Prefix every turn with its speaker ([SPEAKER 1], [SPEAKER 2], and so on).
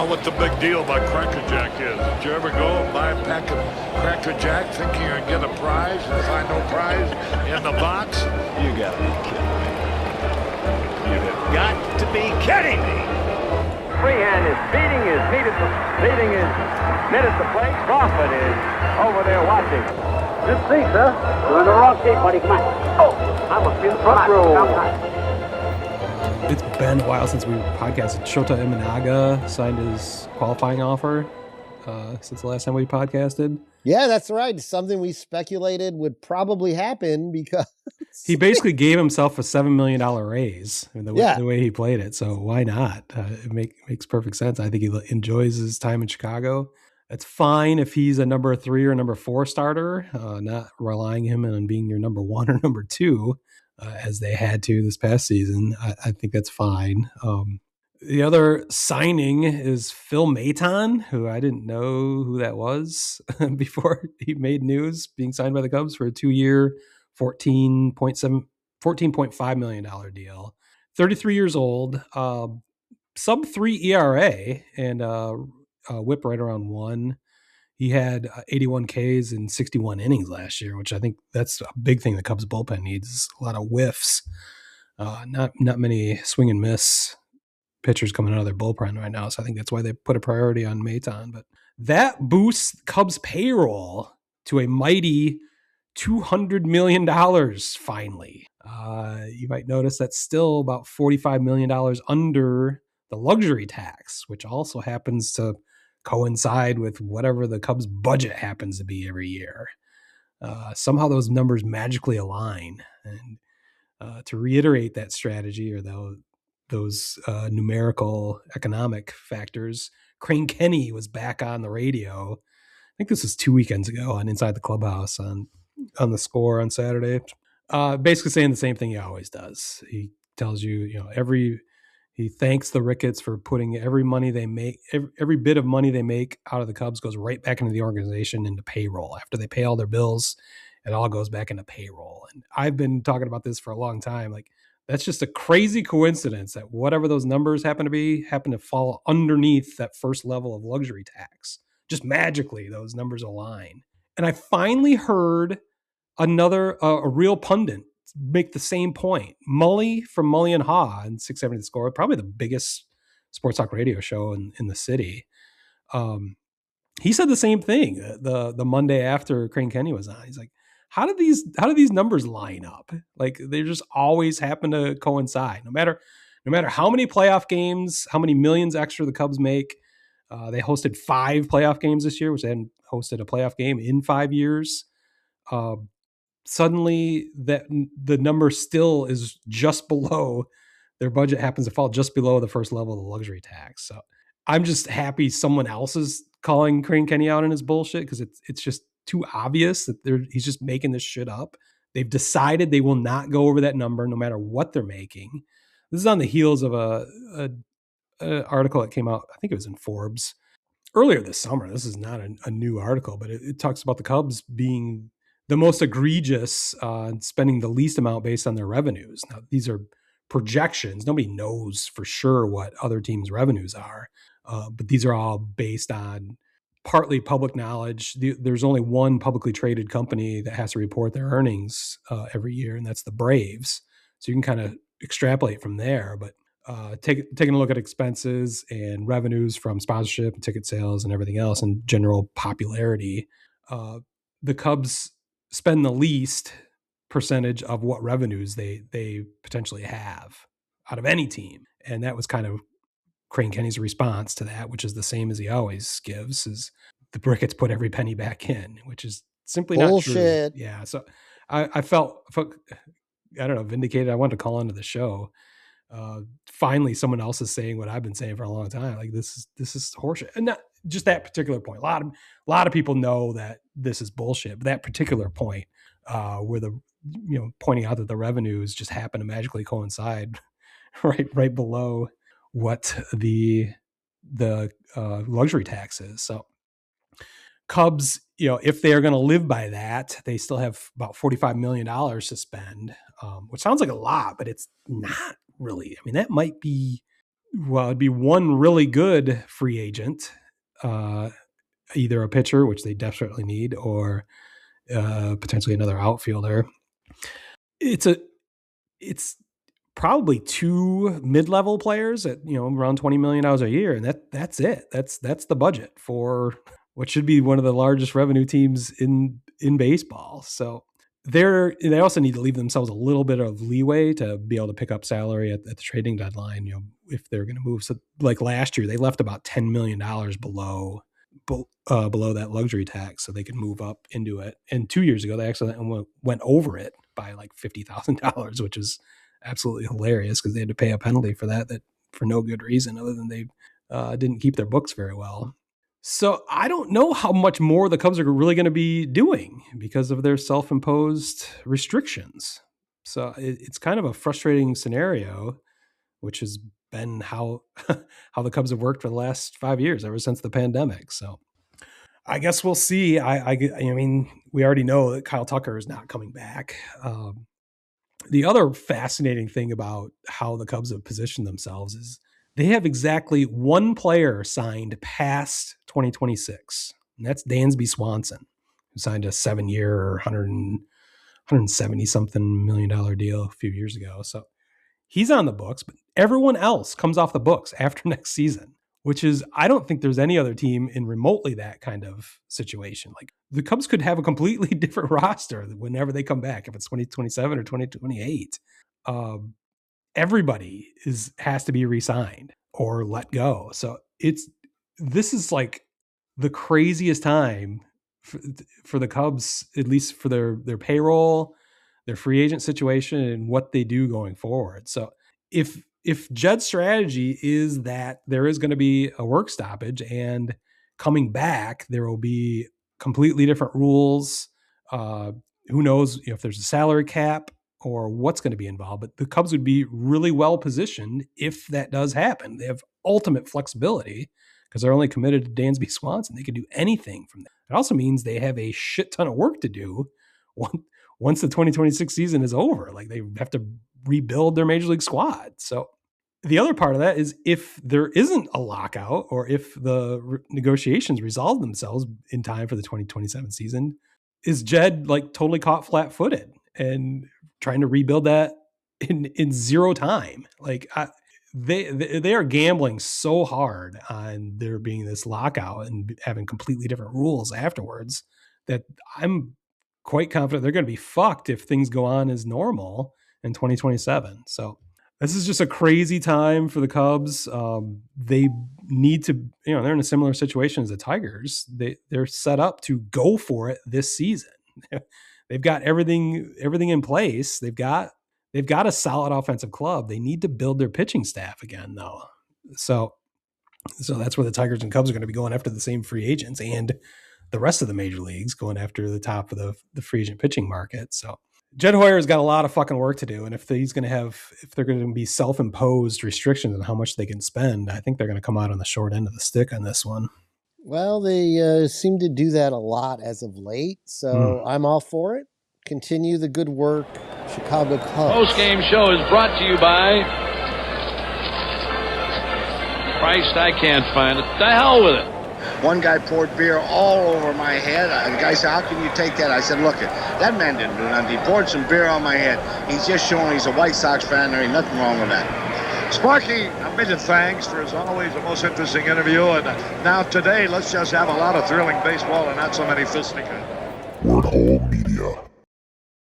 [SPEAKER 1] what the big deal about Cracker Jack is. Did you ever go and buy a pack of Cracker Jack thinking you're going to get a prize and find no prize in the box?
[SPEAKER 2] You got to be kidding me. You have got to be kidding me.
[SPEAKER 3] Freehand is beating his net at the plate. Crawford is over there watching. Good see, sir. You're in the wrong seat, buddy. Come on. Oh, I must be in the front row.
[SPEAKER 4] It's been a while since we podcasted. Shota Imanaga signed his qualifying offer since the last time we podcasted.
[SPEAKER 5] Yeah, that's right. It's something we speculated would probably happen because
[SPEAKER 4] he basically gave himself a $7 million raise the way he played it. So why not? It makes perfect sense. I think he enjoys his time in Chicago. It's fine if he's a number 3 or number 4 starter, not relying him on being your number 1 or number 2. As they had to this past season. I think that's fine. The other signing is Phil Maton, who I didn't know who that was before he made news, being signed by the Cubs for a 2-year, $14.5 million deal. 33 years old, sub 3 ERA, and whip right around 1. He had 81 Ks in 61 innings last year, which I think that's a big thing the Cubs bullpen needs. A lot of whiffs. Not many swing and miss pitchers coming out of their bullpen right now. So I think that's why they put a priority on Maton. But that boosts Cubs payroll to a mighty $200 million finally. You might notice that's still about $45 million under the luxury tax, which also happens to coincide with whatever the Cubs budget happens to be every year. Somehow those numbers magically align. And to reiterate that strategy or those numerical economic factors, Crane Kenny was back on the radio. I think this was 2 weekends ago on Inside the Clubhouse on the Score on Saturday. Basically saying the same thing he always does. He tells you, he thanks the Ricketts for putting every money they make, every bit of money they make out of the Cubs goes right back into the organization, into payroll. After they pay all their bills, it all goes back into payroll. And I've been talking about this for a long time. Like, that's just a crazy coincidence that whatever those numbers happen to fall underneath that first level of luxury tax. Just magically, those numbers align. And I finally heard a real pundit make the same point. Mully from Mully and Haw on 670 The Score, probably the biggest sports talk radio show in the city. He said the same thing the Monday after Crane Kenny was on. He's like, how do these numbers line up? Like, they just always happen to coincide. No matter how many playoff games, how many millions extra the Cubs make. They hosted 5 playoff games this year, which they hadn't hosted a playoff game in 5 years. Suddenly that the number still is just below their budget, happens to fall just below the first level of the luxury tax. So I'm just happy someone else is calling Crane Kenny out on his bullshit, because it's just too obvious that he's just making this shit up. They've decided they will not go over that number no matter what they're making. This is on the heels of a article that came out, I think it was in Forbes earlier this summer. This is not a new article, but it talks about the Cubs being the most egregious, spending the least amount based on their revenues. Now, these are projections. Nobody knows for sure what other teams' revenues are, but these are all based on partly public knowledge. There's only one publicly traded company that has to report their earnings every year, and that's the Braves. So you can kind of extrapolate from there. But taking a look at expenses and revenues from sponsorship and ticket sales and everything else, and general popularity, the Cubs spend the least percentage of what revenues they potentially have out of any team. And that was kind of Crane Kenny's response to that, which is the same as he always gives, is the Ricketts put every penny back in, which is simply
[SPEAKER 5] bullshit.
[SPEAKER 4] Not true. Yeah. So I felt, I don't know, vindicated. I wanted to call into the show. Finally, someone else is saying what I've been saying for a long time. Like, this is horseshit. And not just that particular point. A lot of people know that this is bullshit, but that particular point, where pointing out that the revenues just happen to magically coincide right below what the luxury tax is. So Cubs, if they are going to live by that, they still have about $45 million to spend, which sounds like a lot, but it's not really. I mean, that might be well, it'd be one really good free agent, either a pitcher, which they desperately need, or potentially another outfielder. It's probably two mid-level players at around $20 million a year, and that's it. That's the budget for what should be one of the largest revenue teams in baseball. So they also need to leave themselves a little bit of leeway to be able to pick up salary at the trading deadline. If they're going to move. So like last year, they left about $10 million below that luxury tax, so they could move up into it. And 2 years ago, they actually went over it by like $50,000, which is absolutely hilarious because they had to pay a penalty for that for no good reason other than they didn't keep their books very well. So I don't know how much more the Cubs are really going to be doing because of their self-imposed restrictions. So it's kind of a frustrating scenario, which has been how the Cubs have worked for the last 5 years, ever since the pandemic. So I guess we'll see. I mean, we already know that Kyle Tucker is not coming back. The other fascinating thing about how the Cubs have positioned themselves is they have exactly one player signed past 2026, and that's Dansby Swanson, who signed a 7-year, 170 something $1 million deal a few years ago. So he's on the books, but everyone else comes off the books after next season, which is, I don't think there's any other team in remotely that kind of situation. Like the Cubs could have a completely different roster whenever they come back, if it's 2027 or 2028. Everybody has to be re-signed or let go. So this is like the craziest time for the Cubs, at least for their payroll, their free agent situation, and what they do going forward. So if Jed's strategy is that there is going to be a work stoppage and coming back, there will be completely different rules. Who knows if there's a salary cap or what's going to be involved, but the Cubs would be really well positioned if that does happen. They have ultimate flexibility because they're only committed to Dansby Swanson. They can do anything from that. It also means they have a shit ton of work to do once the 2026 season is over. Like they have to rebuild their major league squad. So the other part of that is if there isn't a lockout or if the negotiations resolve themselves in time for the 2027 season, is Jed like totally caught flat-footed and trying to rebuild that in zero time? Like they are gambling so hard on there being this lockout and having completely different rules afterwards that I'm quite confident they're going to be fucked if things go on as normal in 2027. So this is just a crazy time for the Cubs. They need to, they're in a similar situation as the Tigers. They're set up to go for it this season. They've got everything in place. They've got a solid offensive club. They need to build their pitching staff again, though. So that's where the Tigers and Cubs are going to be going after the same free agents and the rest of the major leagues going after the top of the free agent pitching market. So Jed Hoyer's got a lot of fucking work to do. And if they're going to be self-imposed restrictions on how much they can spend, I think they're going to come out on the short end of the stick on this one.
[SPEAKER 5] Well, they seem to do that a lot as of late, so I'm all for it. Continue the good work, Chicago Cubs.
[SPEAKER 6] Post-game show is brought to you by Christ, I can't find it. The hell with it.
[SPEAKER 7] One guy poured beer all over my head. The guy said, "How can you take that?" I said, "Look, that man didn't do nothing. He poured some beer on my head. He's just showing he's a White Sox fan. There ain't nothing wrong with that."
[SPEAKER 1] Sparky, a million thanks for, as always, the most interesting interview. And now today, let's just have a lot of thrilling baseball and not so many fisticuffs.
[SPEAKER 8] Word Hole Media.